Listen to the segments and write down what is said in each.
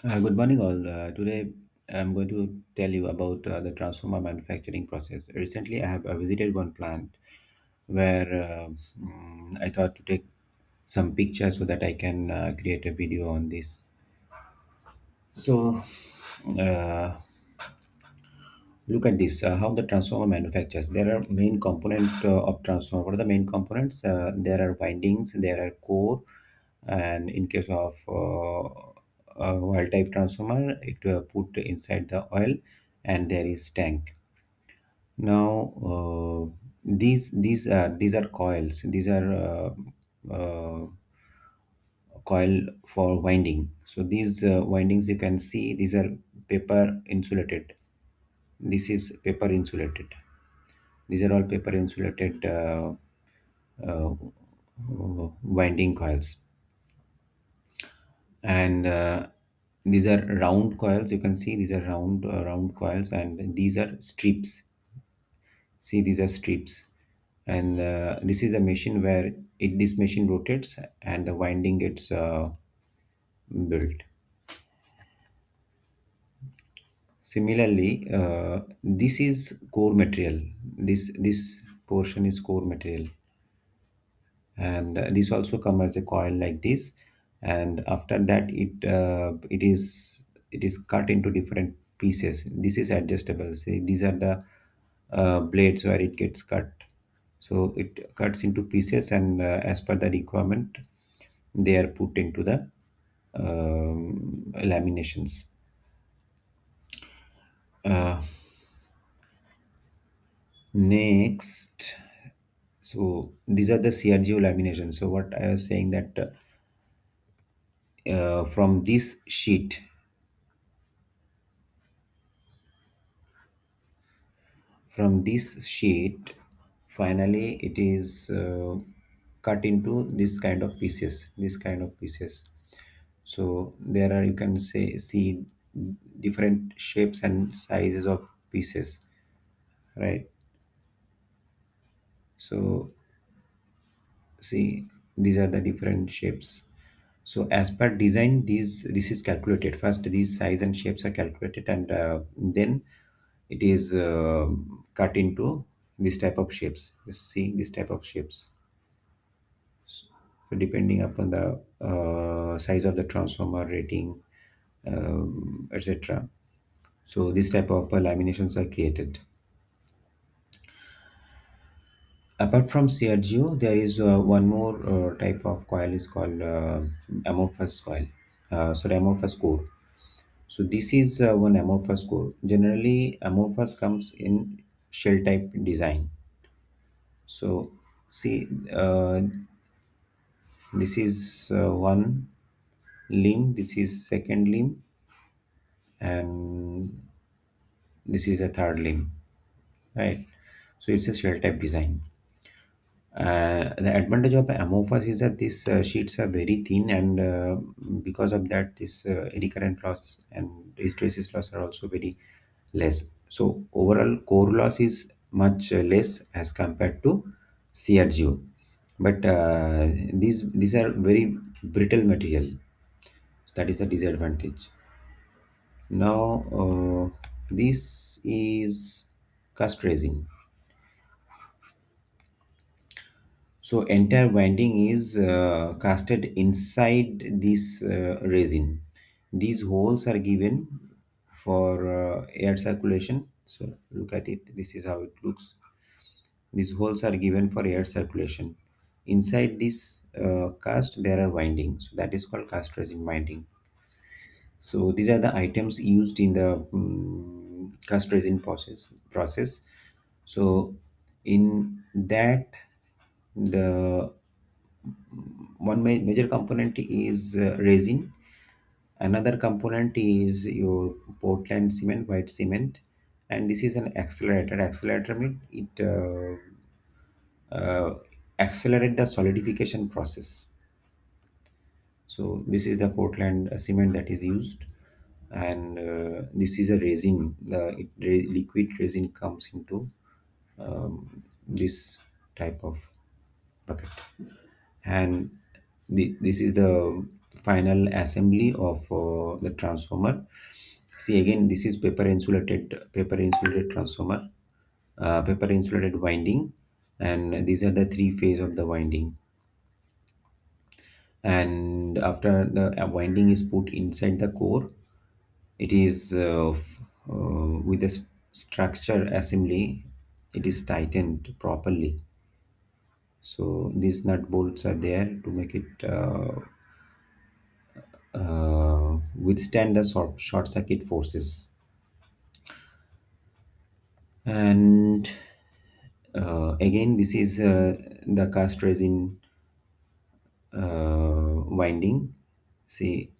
Good morning, all. Today, I'm going to tell you about the transformer manufacturing process. Recently, I have visited one plant where I thought to take some pictures so that I can create a video on this. So, uh, look at this: how the transformer manufactures. There are main component of transformer. What are the main components? There are windings, there are core, and in case of oil type transformer, it put inside the oil, and there is tank. Now, these are coils. These are coil for winding. So these windings you can see, these are paper insulated. This is paper insulated. These are all paper insulated uh, winding coils, and these are round coils. You can see these are round coils, and these are strips. See, these are strips, and this is a machine where this machine rotates and the winding gets built. Similarly, this is core material. This portion is core material, and this also come as a coil like this, and after that it is cut into different pieces. This is adjustable. See, these are the blades where it gets cut, so it cuts into pieces, and as per the requirement they are put into the laminations. uh, Next, so these are the CRGO laminations. So what I was saying that from this sheet, finally it is cut into this kind of pieces. So there are, you can say, see different shapes and sizes of pieces, right? So see, these are the different shapes. So as per design, this is calculated. First these size and shapes are calculated, and then it is cut into this type of shapes. You see, this type of shapes. So depending upon the size of the transformer rating, etc. So this type of laminations are created. Apart from CRGO, there is one more type of coil is called amorphous coil. Amorphous core. So this is one amorphous core. Generally, amorphous comes in shell type design. So see, this is one limb, this is second limb, and this is a third limb, right? So it's a shell type design. The advantage of amorphous is that these sheets are very thin, and because of that, this eddy current loss and hysteresis loss are also very less. So overall core loss is much less as compared to CRGO. But these are very brittle material. That is a disadvantage. Now, this is cast resin. So entire winding is casted inside this resin. These holes are given for air circulation. So look at it. This is how it looks. These holes are given for air circulation. Inside this cast, there are windings. So that is called cast resin winding. So these are the items used in the cast resin process. So in that, the one major component is resin. Another component is your Portland cement, white cement, and this is an accelerator. Accelerator means it accelerate the solidification process. So this is the Portland cement that is used, and this is a resin. The liquid resin comes into this type of bucket, and this is the final assembly of the transformer. See again, this is paper insulated transformer, paper insulated winding, and these are the three phase of the winding. And after the winding is put inside the core, it is with the structure assembly, it is tightened properly. So these nut bolts are there to make it withstand the short circuit forces. And again, this is the cast resin winding. See,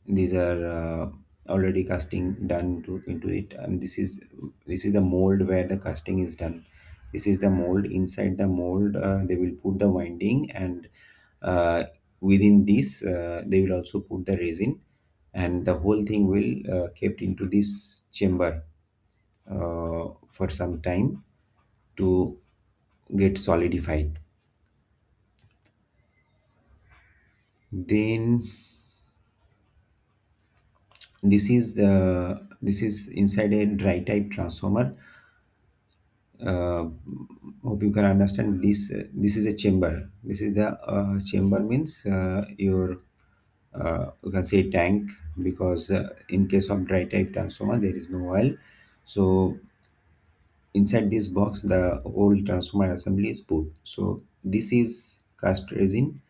these are already casting done into it, and this is the mold where the casting is done. This is the mold. Inside the mold, they will put the winding, and within this they will also put the resin, and the whole thing will kept into this chamber for some time to get solidified. Then this is inside a dry type transformer. uh, Hope you can understand this. This is a chamber. This is the chamber means your you can say tank, because in case of dry type transformer there is no oil. So inside this box the whole transformer assembly is put. So this is cast resin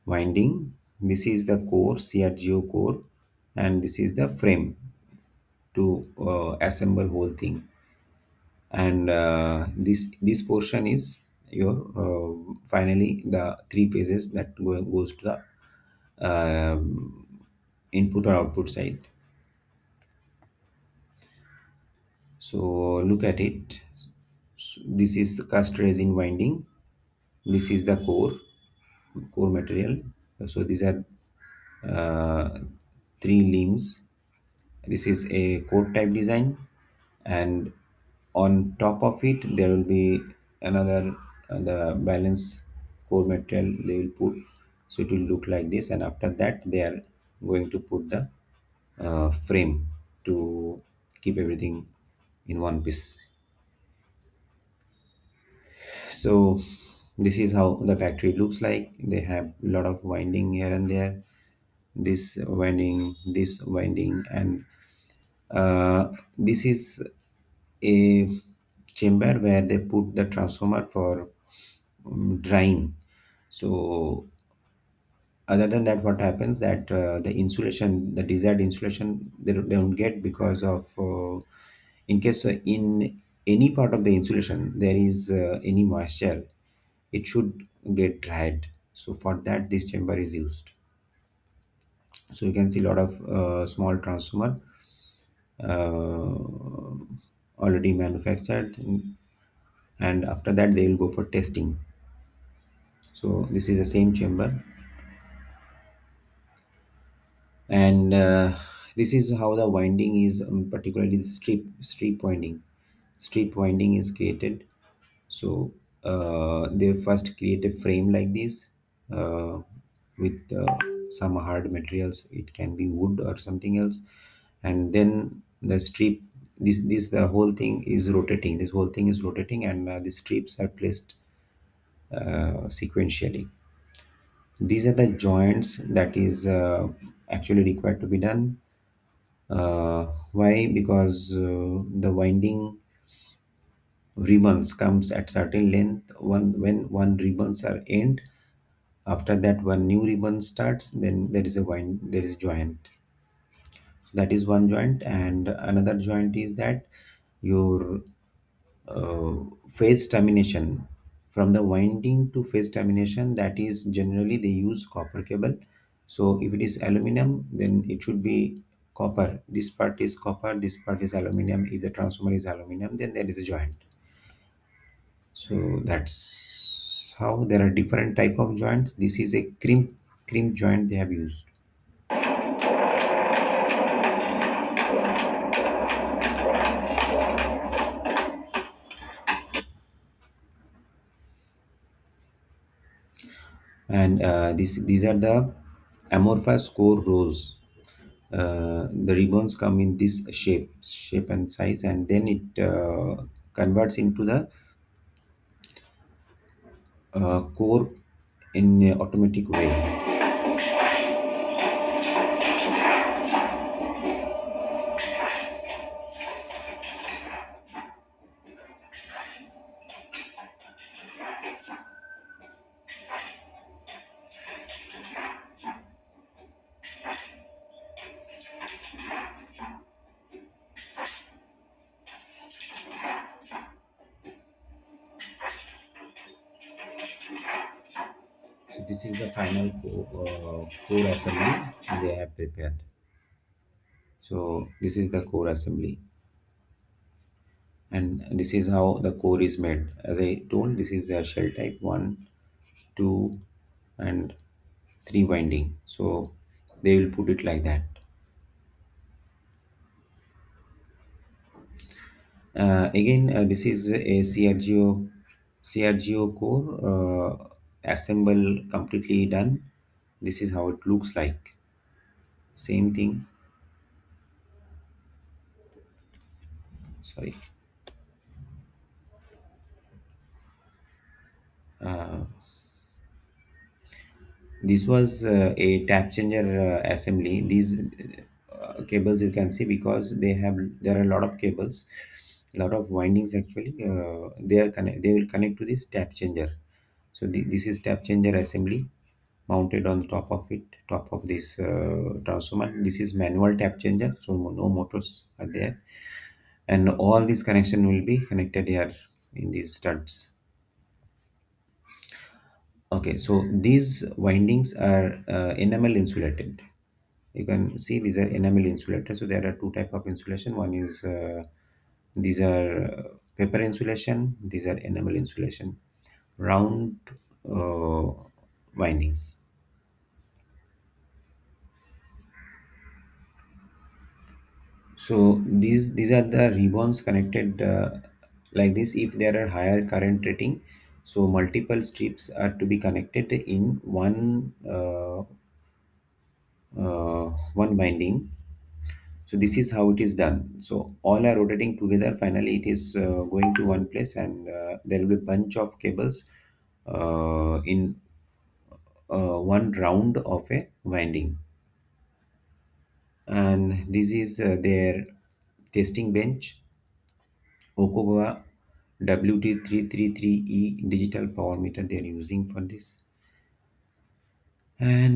winding, this is the core, CRGO core, and this is the frame to assemble whole thing. And this portion is your finally the three phases that goes to the input or output side. So look at it. So this is cast resin winding, this is the core material. So these are uh, three limbs. This is a core type design, and on top of it there will be another the balance core material they will put. So it will look like this, and after that they are going to put the frame to keep everything in one piece. So this is how the factory looks like. They have a lot of winding here and there, this winding, and this is a chamber where they put the transformer for drying. So other than that, what happens that the insulation, the desired insulation, they don't get, because of in case in any part of the insulation there is any moisture, it should get dried. So for that this chamber is used. So you can see a lot of small transformer uh, already manufactured, and after that they will go for testing. So this is the same chamber, and this is how the winding is, particularly the strip winding is created. So they first create a frame like this with some hard materials, it can be wood or something else, and then the strip, this the whole thing is rotating, and the strips are placed sequentially. These are the joints that is actually required to be done. Why? Because the winding ribbons comes at certain length. When one ribbons are end, after that one new ribbon starts, then there is joint. That is one joint, and another joint is that your uh, phase termination, from the winding to phase termination, that is generally they use copper cable. So if it is aluminum, then it should be copper. This part is copper, this part is aluminum. If the transformer is aluminum, then there is a joint. So that's how there are different type of joints. This is a crimp joint they have used. And these are the Amorphous core rolls. The ribbons come in this shape and size, and then it converts into the core in a automatic way. So this is the final core assembly they have prepared. So this is the core assembly, and this is how the core is made. As I told, this is a shell type one, two, and three winding. So they will put it like that. This is a CRGO core assemble completely done. This is how it looks like. Same thing. Sorry. This was a tap changer assembly. These cables you can see, because there are a lot of cables, a lot of windings actually. They will connect to this tap changer. So this is tap changer assembly mounted on top of it, top of this transformer. This is manual tap changer, so no motors are there, and all these connection will be connected here in these studs. Okay, so these windings are enamel insulated. You can see these are enamel insulated. So there are two type of insulation. One is these are paper insulation. These are enamel insulation. Round uh, windings. So these are the ribbons connected like this. If there are higher current rating, so multiple strips are to be connected in one binding. So this is how it is done. So all are rotating together. Finally, it is going to one place, and there will be a bunch of cables in one round of a winding. And this is their testing bench. Okugawa WT333E digital power meter they are using for this. And